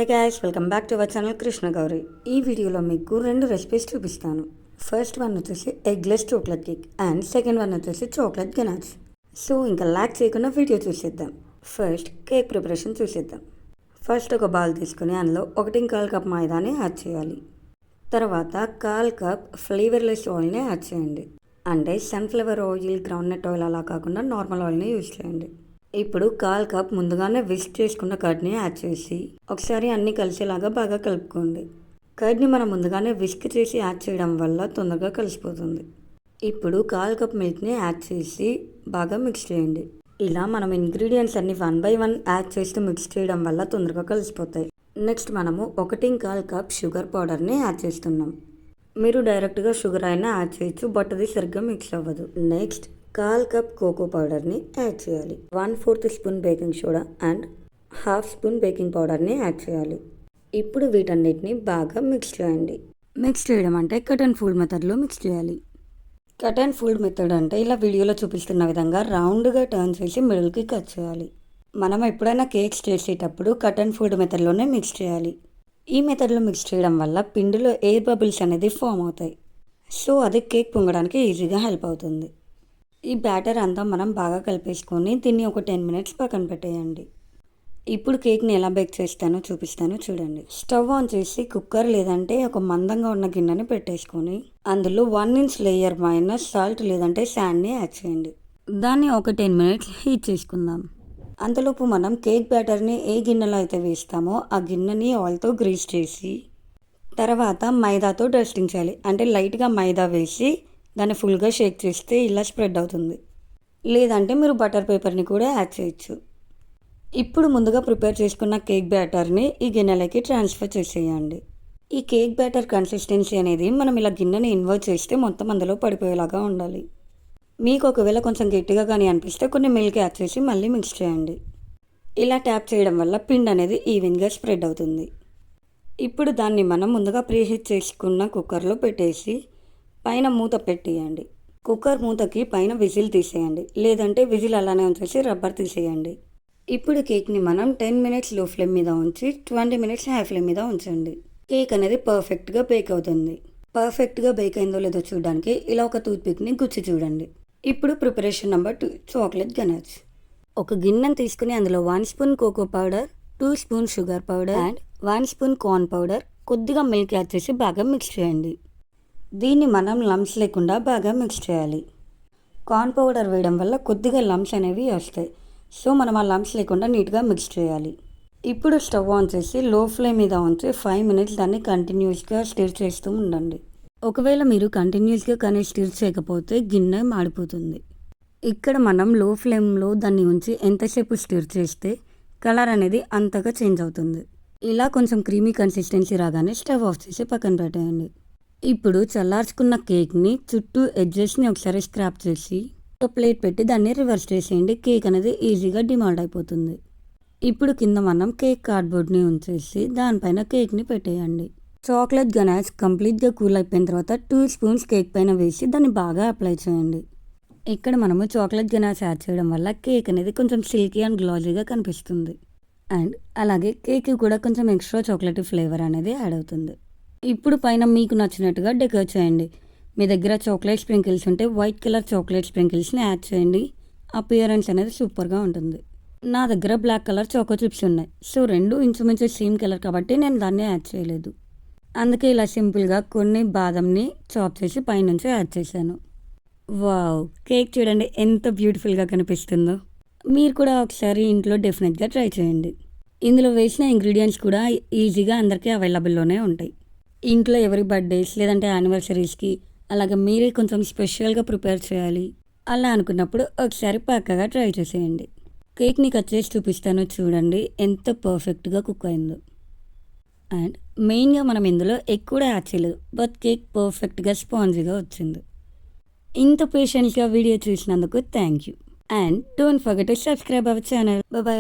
Hi guys, welcome back to our channel Krishna Gauri. ఈ వీడియోలో మీకు 2 రెసిపీస్ చూపిస్తాను. ఫస్ట్ వన్ వచ్చేసి eggless chocolate cake and second one వచ్చేసి చాక్లెట్ గనాచ్. సో ఇంకా లాక్ చేయకుండా వీడియో చూసేద్దాం. ఫస్ట్ కేక్ ప్రిపరేషన్ చూసేద్దాం. ఫస్ట్ ఒక బౌల్ తీసుకుని అందులో 1.25 కప్ మైదాని యాడ్ చేయాలి. తర్వాత 1/4 కప్ ఫ్లేవర్లెస్ ఆయిల్ని యాడ్ చేయండి. అంటే సన్ఫ్లవర్ ఆయిల్, గ్రౌండ్నట్ ఆయిల్ అలా కాకుండా నార్మల్ ఆయిల్ని యూజ్ చేయండి. ఇప్పుడు 1/4 కప్ ముందుగానే విస్క్ చేసుకున్న కర్డ్ని యాడ్ చేసి ఒకసారి అన్నీ కలిసేలాగా బాగా కలుపుకోండి. కర్డ్ని మనం ముందుగానే విస్క్ చేసి యాడ్ చేయడం వల్ల తొందరగా కలిసిపోతుంది. ఇప్పుడు 1/4 కప్ మిల్క్ని యాడ్ చేసి బాగా మిక్స్ చేయండి. ఇలా మనం ఇంగ్రీడియంట్స్ అన్ని 1 by 1 యాడ్ చేస్తూ మిక్స్ చేయడం వల్ల తొందరగా కలిసిపోతాయి. నెక్స్ట్ మనము 1.25 కప్ షుగర్ పౌడర్ని యాడ్ చేస్తున్నాం. మీరు డైరెక్ట్గా షుగర్ అయినా యాడ్ చేయొచ్చు, బట్ అది సరిగ్గా మిక్స్ అవ్వదు. నెక్స్ట్ 1/4 కప్ కోకో పౌడర్ని యాడ్ చేయాలి. 1/4 spoon baking soda and 1/2 spoon baking పౌడర్ని యాడ్ చేయాలి. ఇప్పుడు వీటన్నిటిని బాగా మిక్స్ చేయండి. మిక్స్ చేయడం అంటే కట్ అండ్ ఫోల్డ్ మెథడ్లో మిక్స్ చేయాలి. కట్ అండ్ ఫోల్డ్ మెథడ్ అంటే ఇలా వీడియోలో చూపిస్తున్న విధంగా రౌండ్గా టర్న్ చేసి మిడిల్కి కట్ చేయాలి. మనం ఎప్పుడైనా కేక్స్ చేసేటప్పుడు కట్ అండ్ ఫోల్డ్ మెథడ్లోనే మిక్స్ చేయాలి. ఈ మెథడ్లో మిక్స్ చేయడం వల్ల పిండిలో ఎయిర్ బబుల్స్ అనేది ఫామ్ అవుతాయి. సో అది కేక్ పొంగడానికి ఈజీగా హెల్ప్ అవుతుంది. ఈ బ్యాటర్ అంతా మనం బాగా కలిపేసుకొని దీన్ని ఒక 10 minutes పక్కన పెట్టేయండి. ఇప్పుడు కేక్ని ఎలా బేక్ చేస్తానో చూపిస్తాను చూడండి. స్టవ్ ఆన్ చేసి కుక్కర్ లేదంటే ఒక మందంగా ఉన్న గిన్నెని పెట్టేసుకొని అందులో 1 inch లేయర్ పైన సాల్ట్ లేదంటే శాండ్ని యాడ్ చేయండి. దాన్ని ఒక 10 minutes హీట్ చేసుకుందాం. అంతలోపు మనం కేక్ బ్యాటర్ని ఏ గిన్నెలో అయితే వేస్తామో ఆ గిన్నెని ఆయిల్తో గ్రీస్ చేసి తర్వాత మైదాతో డస్టింగ్ చేయాలి. అంటే లైట్గా మైదా వేసి దాన్ని ఫుల్గా షేక్ చేస్తే ఇలా స్ప్రెడ్ అవుతుంది. లేదంటే మీరు బటర్ పేపర్ని కూడా యాడ్ చేయొచ్చు. ఇప్పుడు ముందుగా ప్రిపేర్ చేసుకున్న కేక్ బ్యాటర్ని ఈ గిన్నెలకి ట్రాన్స్ఫర్ చేసేయండి. ఈ కేక్ బ్యాటర్ కన్సిస్టెన్సీ అనేది మనం ఇలా గిన్నెని ఇన్వర్ట్ చేస్తే మొత్తం అందులో పడిపోయేలాగా ఉండాలి. మీకు ఒకవేళ కొంచెం గట్టిగా కానీ అనిపిస్తే కొన్ని మిల్క్ యాడ్ చేసి మళ్ళీ మిక్స్ చేయండి. ఇలా ట్యాప్ చేయడం వల్ల పిండి అనేది ఈవెన్గా స్ప్రెడ్ అవుతుంది. ఇప్పుడు దాన్ని మనం ముందుగా ప్రీహీట్ చేసుకున్న కుక్కర్లో పెట్టేసి పైన మూత పెట్టేయండి. కుక్కర్ మూతకి పైన విజిల్ తీసేయండి, లేదంటే విజిల్ అలానే ఉంచేసి రబ్బర్ తీసేయండి. ఇప్పుడు కేక్ని మనం 10 minutes లో ఫ్లేమ్ మీద ఉంచి 20 minutes హై ఫ్లేమ్ మీద ఉంచండి. కేక్ అనేది పర్ఫెక్ట్గా బేక్ అవుతుంది. పర్ఫెక్ట్గా బేక్ అయిందో లేదో చూడడానికి ఇలా ఒక టూత్పిక్ని గుచ్చి చూడండి. ఇప్పుడు ప్రిపరేషన్ నెంబర్ 2 చాక్లెట్ గనాచ్. ఒక గిన్నెను తీసుకుని అందులో 1 spoon cocoa powder, 2 spoon sugar powder and 1 spoon corn powder, కొద్దిగా మిల్క్ యాడ్ చేసి బాగా మిక్స్ చేయండి. దీన్ని మనం లంప్స్ లేకుండా బాగా మిక్స్ చేయాలి. కార్న్ పౌడర్ వేయడం వల్ల కొద్దిగా లంప్స్ అనేవి వస్తాయి. సో మనం ఆ లంప్స్ లేకుండా నీట్గా మిక్స్ చేయాలి. ఇప్పుడు స్టవ్ ఆన్ చేసి లో ఫ్లేమ్ మీద ఉంచి 5 minutes దాన్ని కంటిన్యూస్గా స్టిర్ చేస్తూ ఉండండి. ఒకవేళ మీరు కంటిన్యూస్గా కానీ స్టిర్ చేయకపోతే గిన్నె మాడిపోతుంది. ఇక్కడ మనం లో ఫ్లేమ్లో దాన్ని ఉంచి ఎంతసేపు స్టిర్ చేస్తే కలర్ అనేది అంతగా చేంజ్ అవుతుంది. ఇలా కొంచెం క్రీమీ కన్సిస్టెన్సీ రాగానే స్టవ్ ఆఫ్ చేసి పక్కన పెట్టేయండి. ఇప్పుడు చల్లార్చుకున్న కేక్ని చుట్టూ ఎడ్జెస్ని ఒకసారి స్క్రాప్ చేసి ఒక ప్లేట్ పెట్టి దాన్ని రివర్స్ చేసేయండి. కేక్ అనేది ఈజీగా డిమాల్ట్ అయిపోతుంది. ఇప్పుడు కింద మనం కేక్ కార్డ్బోర్డ్ని ఉంచేసి దానిపైన కేక్ని పెట్టేయండి. చాక్లెట్ గనాచ్ కంప్లీట్గా కూల్ అయిపోయిన తర్వాత 2 స్పూన్స్ కేక్ పైన వేసి దాన్ని బాగా అప్లై చేయండి. ఇక్కడ మనము చాక్లెట్ గనాచ్ యాడ్ చేయడం వల్ల కేక్ అనేది కొంచెం సిల్కీ అండ్ గ్లాజీగా కనిపిస్తుంది. అండ్ అలాగే కేక్ కూడా కొంచెం ఎక్స్ట్రా చాక్లెట్ ఫ్లేవర్ అనేది యాడ్ అవుతుంది. ఇప్పుడు పైన మీకు నచ్చినట్టుగా డెకరేట్ చేయండి. మీ దగ్గర చాక్లెట్ స్ప్రింకిల్స్ ఉంటే వైట్ కలర్ చాక్లెట్ స్ప్రింకిల్స్ని యాడ్ చేయండి. అపియరెన్స్ అనేది సూపర్గా ఉంటుంది. నా దగ్గర బ్లాక్ కలర్ చాకో చిప్స్ ఉన్నాయి. సో 2 ఇంచుమించు సేమ్ కలర్ కాబట్టి నేను దాన్ని యాడ్ చేయలేదు. అందుకే ఇలా సింపుల్గా కొన్ని బాదంని చాప్ చేసి పైనుంచి యాడ్ చేశాను. వావ్, కేక్ చూడండి ఎంత బ్యూటిఫుల్గా కనిపిస్తుందో. మీరు కూడా ఒకసారి ఇంట్లో డెఫినెట్గా ట్రై చేయండి. ఇందులో వేసిన ఇంగ్రీడియంట్స్ కూడా ఈజీగా అందరికీ అవైలబుల్లోనే ఉంటాయి. ఇంట్లో ఎవరి బర్త్డేస్ లేదంటే యానివర్సరీస్కి అలాగే మీరే కొంచెం స్పెషల్గా ప్రిపేర్ చేయాలి అలా అనుకున్నప్పుడు ఒకసారి పక్కగా ట్రై చేసేయండి. కేక్ని కట్ చేసి చూపిస్తాను చూడండి ఎంత పర్ఫెక్ట్గా కుక్ అయిందో. అండ్ మెయిన్గా మనం ఇందులో ఎక్కువ యాడ్ చేయలేదు, బట్ కేక్ పర్ఫెక్ట్గా స్పాంజీగా వచ్చింది. ఇంత పేషెంట్గా వీడియో చూసినందుకు thank you. And don't forget to subscribe our channel. Bye.